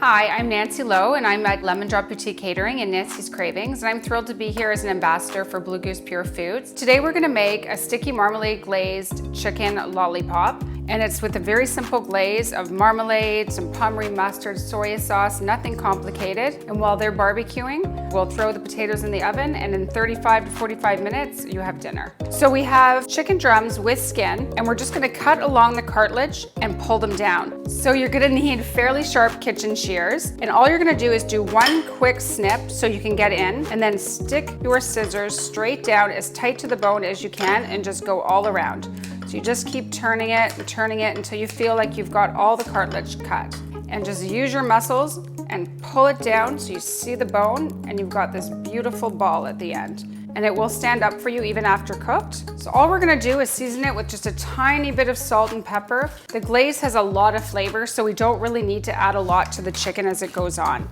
Hi, I'm Nancy Lowe and I'm at Lemon Drop Boutique Catering in Nancy's Cravings, and I'm thrilled to be here as an ambassador for Blue Goose Pure Foods. Today we're going to make a sticky marmalade glazed chicken lollipop, and it's with a very simple glaze of marmalade, some pommery mustard, soy sauce, nothing complicated. And while they're barbecuing, we'll throw the potatoes in the oven, and in 35 to 45 minutes you have dinner. So we have chicken drums with skin, and we're just going to cut along the cartilage and pull them down. So you're going to need fairly sharp kitchen shears, and all you're going to do is do one quick snip so you can get in, and then stick your scissors straight down as tight to the bone as you can and just go all around. So you just keep turning it and turning it until you feel like you've got all the cartilage cut. And just use your muscles and pull it down so you see the bone, and you've got this beautiful ball at the end. And it will stand up for you even after cooked. So all we're gonna do is season it with just a tiny bit of salt and pepper. The glaze has a lot of flavor, so we don't really need to add a lot to the chicken as it goes on.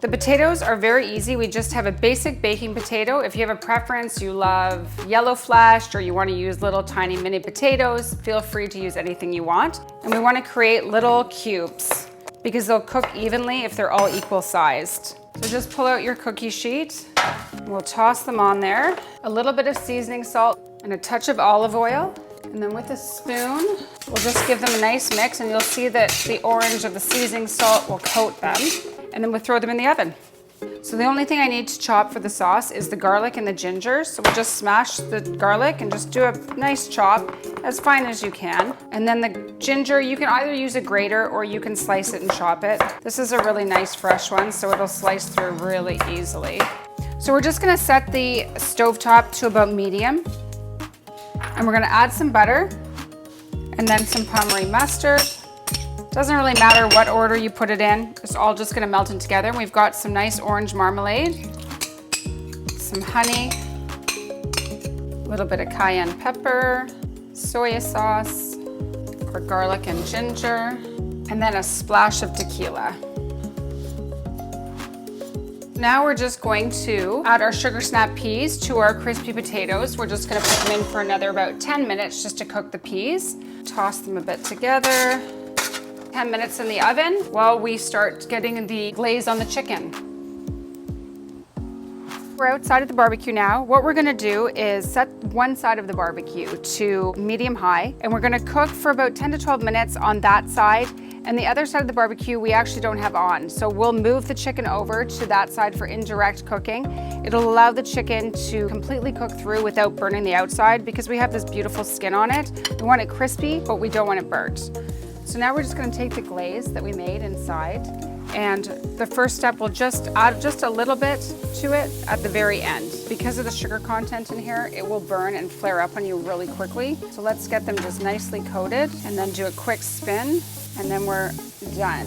The potatoes are very easy. We just have a basic baking potato. If you have a preference, you love yellow fleshed, or you want to use little tiny mini potatoes, feel free to use anything you want. And we want to create little cubes because they'll cook evenly if they're all equal sized. So just pull out your cookie sheet. We'll toss them on there. A little bit of seasoning salt and a touch of olive oil. And then with a spoon, we'll just give them a nice mix, and you'll see that the orange of the seasoning salt will coat them. And then we'll throw them in the oven. So the only thing I need to chop for the sauce is the garlic and the ginger. So we'll just smash the garlic and just do a nice chop, as fine as you can. And then the ginger, you can either use a grater or you can slice it and chop it. This is a really nice fresh one, so it'll slice through really easily. So we're just gonna set the stovetop to about medium. And we're gonna add some butter and then some pommery mustard. Doesn't really matter what order you put it in. It's all just gonna melt in together. We've got some nice orange marmalade, some honey, a little bit of cayenne pepper, soy sauce, or garlic and ginger, and then a splash of tequila. Now we're just going to add our sugar snap peas to our crispy potatoes. We're just gonna put them in for another about 10 minutes just to cook the peas. Toss them a bit together. 10 minutes in the oven while we start getting the glaze on the chicken. We're outside of the barbecue now. What we're gonna do is set one side of the barbecue to medium high, and we're gonna cook for about 10 to 12 minutes on that side. And the other side of the barbecue we actually don't have on. So we'll move the chicken over to that side for indirect cooking. It'll allow the chicken to completely cook through without burning the outside, because we have this beautiful skin on it. We want it crispy, but we don't want it burnt. So now we're just gonna take the glaze that we made inside, and the first step, we'll just add just a little bit to it at the very end. Because of the sugar content in here, it will burn and flare up on you really quickly. So let's get them just nicely coated and then do a quick spin, and then we're done.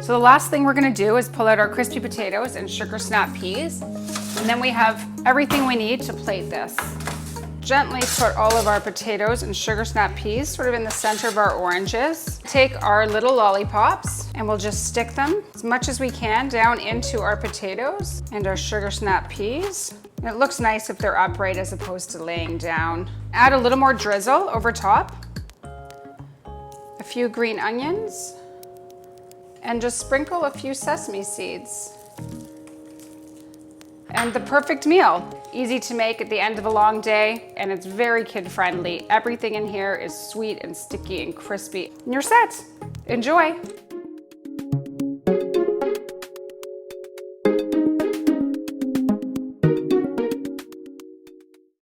So the last thing we're gonna do is pull out our crispy potatoes and sugar snap peas, and then we have everything we need to plate this. Gently put all of our potatoes and sugar snap peas sort of in the center of our oranges. Take our little lollipops and we'll just stick them as much as we can down into our potatoes and our sugar snap peas. And it looks nice if they're upright as opposed to laying down. Add a little more drizzle over top, a few green onions, and just sprinkle a few sesame seeds. And the perfect meal. Easy to make at the end of a long day, and it's very kid-friendly. Everything in here is sweet and sticky and crispy. And you're set. Enjoy.